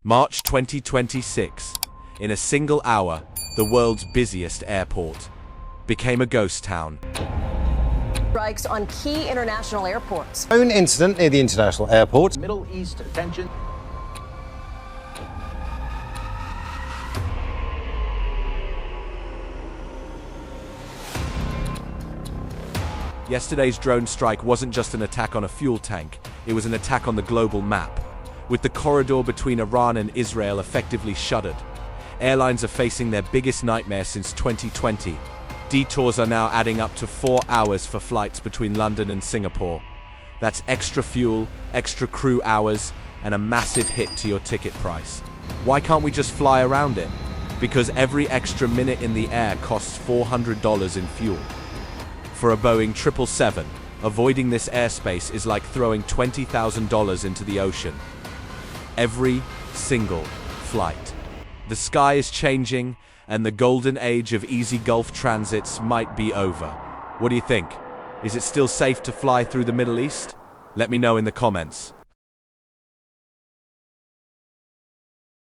March 2026. In a single hour, the world's busiest airport became a ghost town. Strikes on key international airports. Drone incident near the international airport. Middle East tension. Yesterday's drone strike wasn't just an attack on a fuel tank, it was an attack on the global map. With the corridor between Iran and Israel effectively shuttered, airlines are facing their biggest nightmare since 2020. Detours are now adding up to 4 hours for flights between London and Singapore. That's extra fuel, extra crew hours, and a massive hit to your ticket price. Why can't we just fly around it? Because every extra minute in the air costs $400 in fuel. For a Boeing 777, avoiding this airspace is like throwing $20,000 into the ocean. Every single flight. The sky is changing, and the golden age of easy Gulf transits might be over. What do you think? Is it still safe to fly through the Middle East? Let me know in the comments.